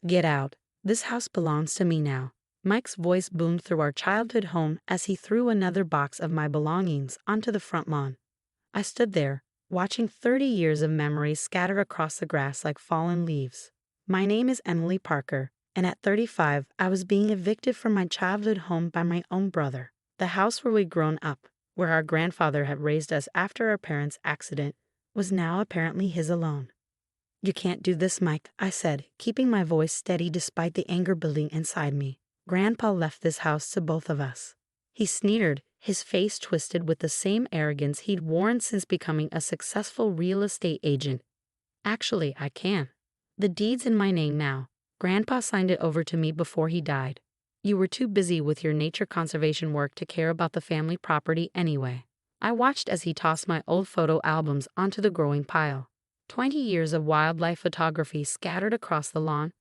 Get out. This house belongs to me now. Mike's voice boomed through our childhood home as he threw another box of my belongings onto the front lawn. I stood there, watching 30 years of memories scatter across the grass like fallen leaves. My name is Emily Parker, and at 35, I was being evicted from my childhood home by my own brother. The house where we'd grown up, where our grandfather had raised us after our parents' accident, was now apparently his alone. "You can't do this, Mike," I said, keeping my voice steady despite the anger building inside me. "Grandpa left this house to both of us." He sneered, his face twisted with the same arrogance he'd worn since becoming a successful real estate agent. "Actually, I can. The deed's in my name now. Grandpa signed it over to me before he died. You were too busy with your nature conservation work to care about the family property anyway." I watched as he tossed my old photo albums onto the growing pile. 20 years of wildlife photography scattered across the lawn,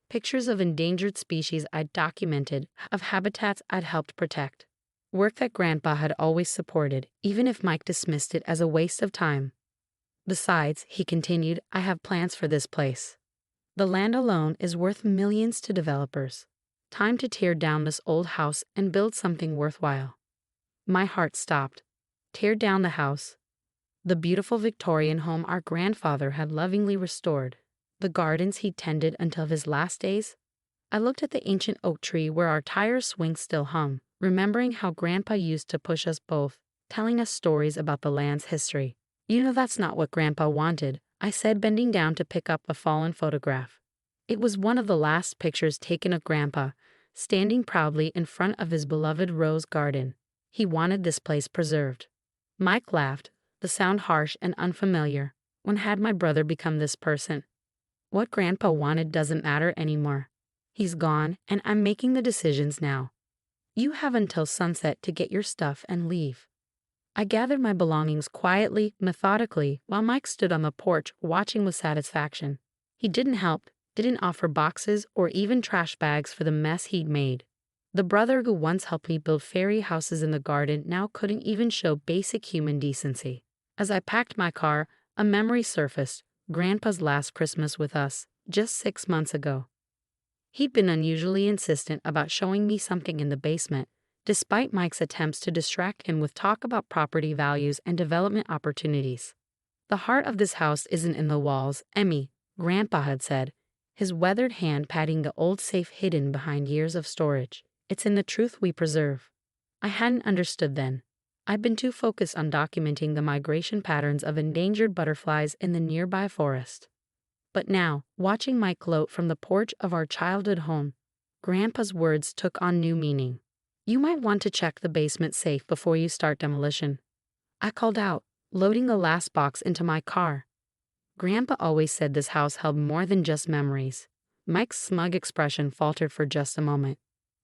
pictures of endangered species I'd documented, of habitats I'd helped protect. Work that Grandpa had always supported, even if Mike dismissed it as a waste of time. "Besides," he continued, "I have plans for this place. The land alone is worth millions to developers. Time to tear down this old house and build something worthwhile." My heart stopped. Tear down the house? The beautiful Victorian home our grandfather had lovingly restored, the gardens he tended until his last days? I looked at the ancient oak tree where our tire swings still hum, remembering how Grandpa used to push us both, telling us stories about the land's history. "You know that's not what Grandpa wanted," I said, bending down to pick up a fallen photograph. It was one of the last pictures taken of Grandpa, standing proudly in front of his beloved rose garden. He wanted this place preserved. Mike laughed, the sound harsh and unfamiliar. When had my brother become this person? What Grandpa wanted doesn't matter anymore. He's gone, and I'm making the decisions now. You have until sunset to get your stuff and leave. I gathered my belongings quietly, methodically, while Mike stood on the porch watching with satisfaction. He didn't help, didn't offer boxes or even trash bags for the mess he'd made. The brother who once helped me build fairy houses in the garden now couldn't even show basic human decency. As I packed my car, a memory surfaced, Grandpa's last Christmas with us, just 6 months ago. He'd been unusually insistent about showing me something in the basement, despite Mike's attempts to distract him with talk about property values and development opportunities. "The heart of this house isn't in the walls, Emmy," Grandpa had said, his weathered hand patting the old safe hidden behind years of storage. "It's in the truth we preserve." I hadn't understood then. I'd been too focused on documenting the migration patterns of endangered butterflies in the nearby forest. But now, watching Mike gloat from the porch of our childhood home, Grandpa's words took on new meaning. "You might want to check the basement safe before you start demolition." I called out, loading the last box into my car. Grandpa always said this house held more than just memories. Mike's smug expression faltered for just a moment.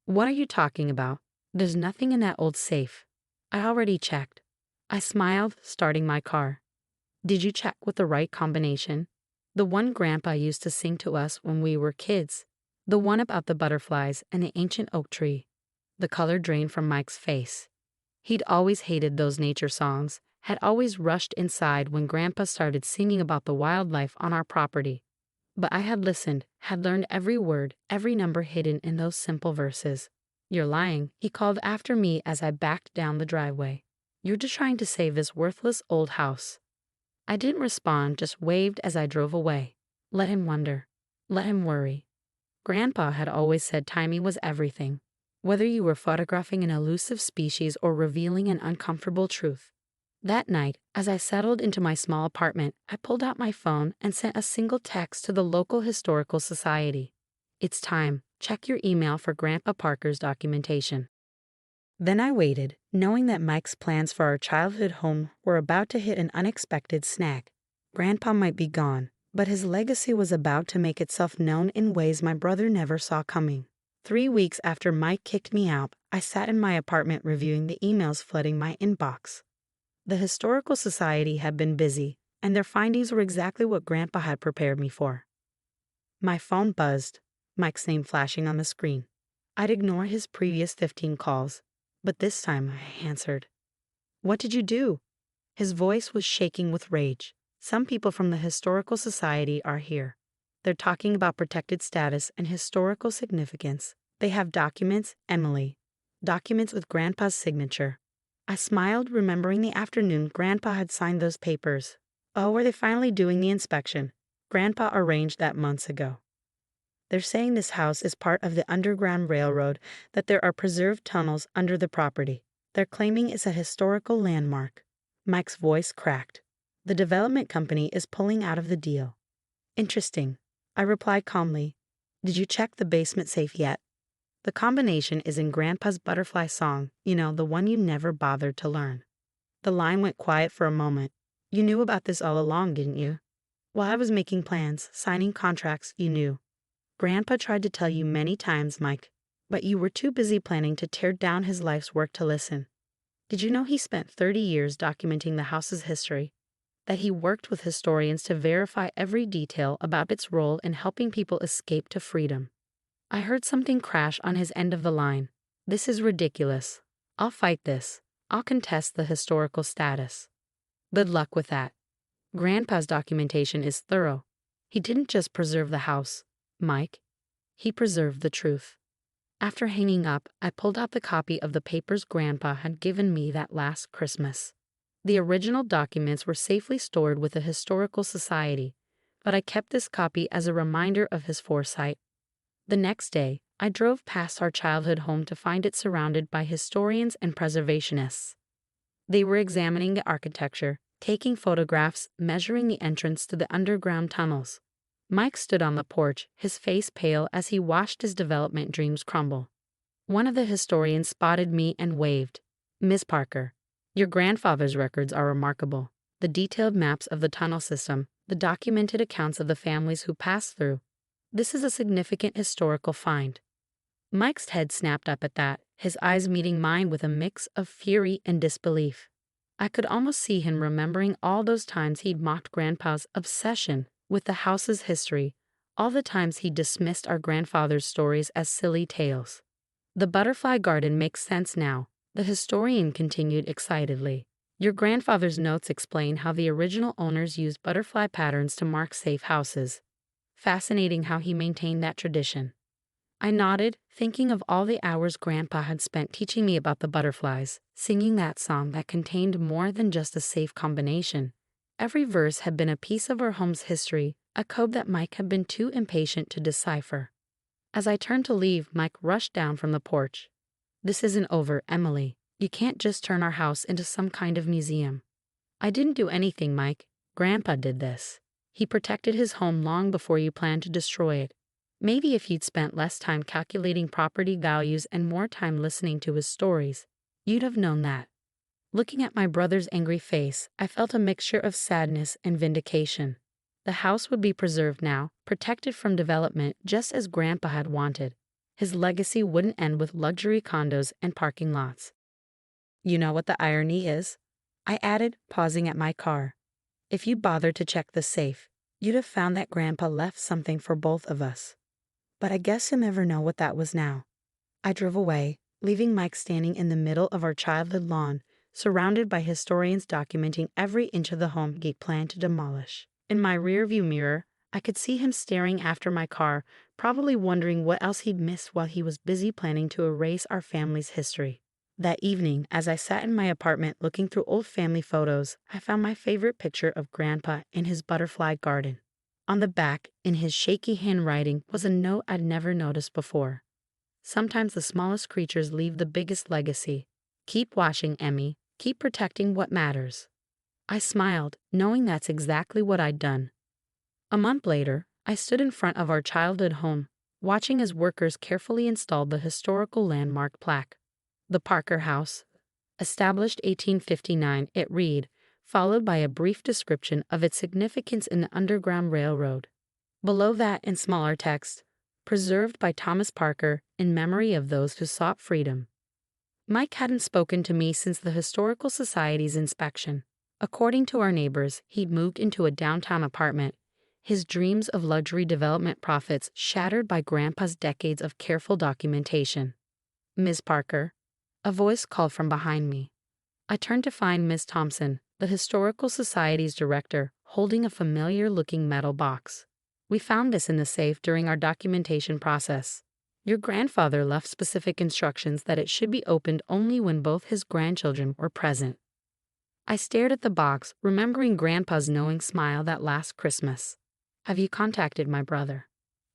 "What are you talking about? There's nothing in that old safe." "I already checked." I smiled, starting my car. "Did you check with the right combination? The one Grandpa used to sing to us when we were kids. The one about the butterflies and the ancient oak tree." The color drained from Mike's face. He'd always hated those nature songs, had always rushed inside when Grandpa started singing about the wildlife on our property. But I had listened, had learned every word, every number hidden in those simple verses. "You're lying," he called after me as I backed down the driveway. "You're just trying to save this worthless old house." I didn't respond, just waved as I drove away. Let him wonder. Let him worry. Grandpa had always said timing was everything, whether you were photographing an elusive species or revealing an uncomfortable truth. That night, as I settled into my small apartment, I pulled out my phone and sent a single text to the local historical society. "It's time. Check your email for Grandpa Parker's documentation." Then I waited, knowing that Mike's plans for our childhood home were about to hit an unexpected snag. Grandpa might be gone, but his legacy was about to make itself known in ways my brother never saw coming. 3 weeks after Mike kicked me out, I sat in my apartment reviewing the emails flooding my inbox. The Historical Society had been busy, and their findings were exactly what Grandpa had prepared me for. My phone buzzed, Mike's name flashing on the screen. I'd ignore his previous 15 calls, but this time I answered. "What did you do?" His voice was shaking with rage. "Some people from the Historical Society are here. They're talking about protected status and historical significance. They have documents, Emily. Documents with Grandpa's signature. I smiled, remembering the afternoon Grandpa had signed those papers. Oh, were they finally doing the inspection? Grandpa arranged that months ago. They're saying this house is part of the Underground Railroad, that there are preserved tunnels under the property. They're claiming it's a historical landmark. Mike's voice cracked. The development company is pulling out of the deal. Interesting. I replied calmly. Did you check the basement safe yet? The combination is in Grandpa's butterfly song, the one you never bothered to learn. The line went quiet for a moment. You knew about this all along, didn't you? While I was making plans, signing contracts, you knew. Grandpa tried to tell you many times, Mike, but you were too busy planning to tear down his life's work to listen. Did you know he spent 30 years documenting the house's history? That he worked with historians to verify every detail about its role in helping people escape to freedom? I heard something crash on his end of the line. This is ridiculous. I'll fight this. I'll contest the historical status. Good luck with that. Grandpa's documentation is thorough. He didn't just preserve the house, Mike. He preserved the truth. After hanging up, I pulled out the copy of the papers Grandpa had given me that last Christmas. The original documents were safely stored with the Historical Society, but I kept this copy as a reminder of his foresight. The next day, I drove past our childhood home to find it surrounded by historians and preservationists. They were examining the architecture, taking photographs, measuring the entrance to the underground tunnels. Mike stood on the porch, his face pale as he watched his development dreams crumble. One of the historians spotted me and waved. Miss Parker, your grandfather's records are remarkable. The detailed maps of the tunnel system, the documented accounts of the families who passed through. This is a significant historical find. Mike's head snapped up at that, his eyes meeting mine with a mix of fury and disbelief. I could almost see him remembering all those times he'd mocked Grandpa's obsession with the house's history, all the times he dismissed our grandfather's stories as silly tales. The butterfly garden makes sense now, the historian continued excitedly. Your grandfather's notes explain how the original owners used butterfly patterns to mark safe houses. Fascinating how he maintained that tradition. I nodded, thinking of all the hours Grandpa had spent teaching me about the butterflies, singing that song that contained more than just a safe combination. Every verse had been a piece of our home's history, a code that Mike had been too impatient to decipher. As I turned to leave, Mike rushed down from the porch. This isn't over, Emily. You can't just turn our house into some kind of museum. I didn't do anything, Mike. Grandpa did this. He protected his home long before you planned to destroy it. Maybe if you'd spent less time calculating property values and more time listening to his stories, you'd have known that. Looking at my brother's angry face, I felt a mixture of sadness and vindication. The house would be preserved now, protected from development just as Grandpa had wanted. His legacy wouldn't end with luxury condos and parking lots. You know what the irony is? I added, pausing at my car. If you'd bothered to check the safe, you'd have found that Grandpa left something for both of us. But I guess you'll never know what that was now. I drove away, leaving Mike standing in the middle of our childhood lawn, surrounded by historians documenting every inch of the home he'd planned to demolish. In my rearview mirror, I could see him staring after my car, probably wondering what else he'd missed while he was busy planning to erase our family's history. That evening, as I sat in my apartment looking through old family photos, I found my favorite picture of Grandpa in his butterfly garden. On the back, in his shaky handwriting, was a note I'd never noticed before. Sometimes the smallest creatures leave the biggest legacy. Keep watching, Emmy. Keep protecting what matters. I smiled, knowing that's exactly what I'd done. A month later, I stood in front of our childhood home, watching as workers carefully installed the historical landmark plaque. The Parker House. Established 1859, it read, followed by a brief description of its significance in the Underground Railroad. Below that, in smaller text, preserved by Thomas Parker in memory of those who sought freedom. Mike hadn't spoken to me since the Historical Society's inspection. According to our neighbors, he'd moved into a downtown apartment, his dreams of luxury development profits shattered by Grandpa's decades of careful documentation. Ms. Parker. A voice called from behind me. I turned to find Miss Thompson, the Historical Society's director, holding a familiar-looking metal box. We found this in the safe during our documentation process. Your grandfather left specific instructions that it should be opened only when both his grandchildren were present. I stared at the box, remembering Grandpa's knowing smile that last Christmas. Have you contacted my brother?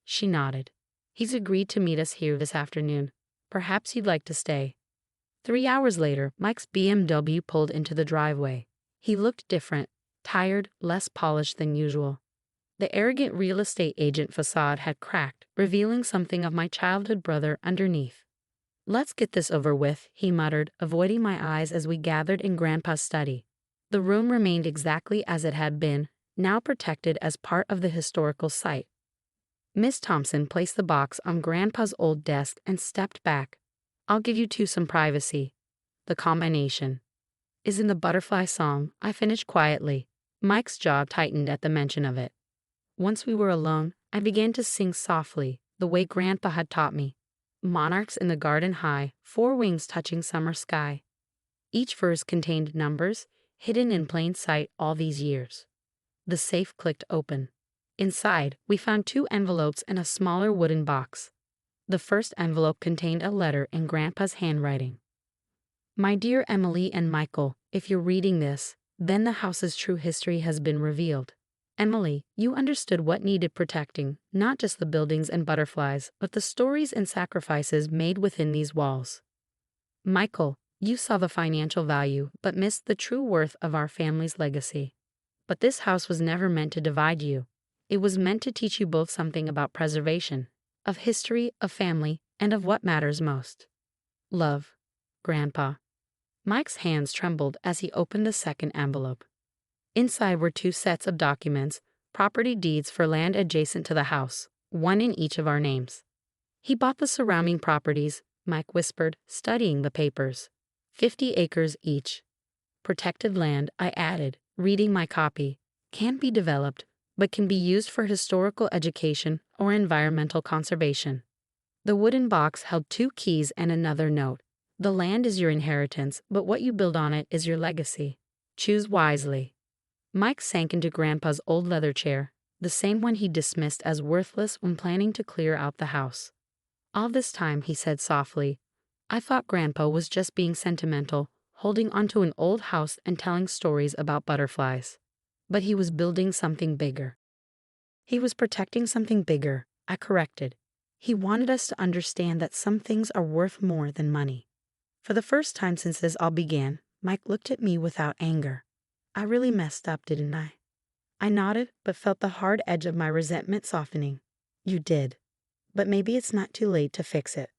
She nodded. He's agreed to meet us here this afternoon. Perhaps you'd like to stay. 3 hours later, Mike's BMW pulled into the driveway. He looked different, tired, less polished than usual. The arrogant real estate agent facade had cracked, revealing something of my childhood brother underneath. Let's get this over with, he muttered, avoiding my eyes as we gathered in Grandpa's study. The room remained exactly as it had been, now protected as part of the historical site. Miss Thompson placed the box on Grandpa's old desk and stepped back. I'll give you two some privacy. The combination is in the butterfly song, I finished quietly. Mike's jaw tightened at the mention of it. Once we were alone, I began to sing softly, the way Grandpa had taught me. Monarchs in the garden high, 4 wings touching summer sky. Each verse contained numbers, hidden in plain sight all these years. The safe clicked open. Inside, we found 2 envelopes and a smaller wooden box. The first envelope contained a letter in Grandpa's handwriting. My dear Emily and Michael, if you're reading this, then the house's true history has been revealed. Emily, you understood what needed protecting, not just the buildings and butterflies, but the stories and sacrifices made within these walls. Michael, you saw the financial value, but missed the true worth of our family's legacy. But this house was never meant to divide you. It was meant to teach you both something about preservation, of history, of family, and of what matters most. Love, Grandpa. Mike's hands trembled as he opened the second envelope. Inside were 2 sets of documents, property deeds for land adjacent to the house, 1 in each of our names. He bought the surrounding properties, Mike whispered, studying the papers. 50 acres each. Protected land, I added, reading my copy, can be developed, but can be used for historical education or environmental conservation. The wooden box held 2 keys and another note. The land is your inheritance, but what you build on it is your legacy. Choose wisely. Mike sank into Grandpa's old leather chair, the same one he dismissed as worthless when planning to clear out the house. All this time, he said softly, I thought Grandpa was just being sentimental, holding onto an old house and telling stories about butterflies. But he was building something bigger. He was protecting something bigger, I corrected. He wanted us to understand that some things are worth more than money. For the first time since this all began, Mike looked at me without anger. I really messed up, didn't I? I nodded, but felt the hard edge of my resentment softening. You did. But maybe it's not too late to fix it.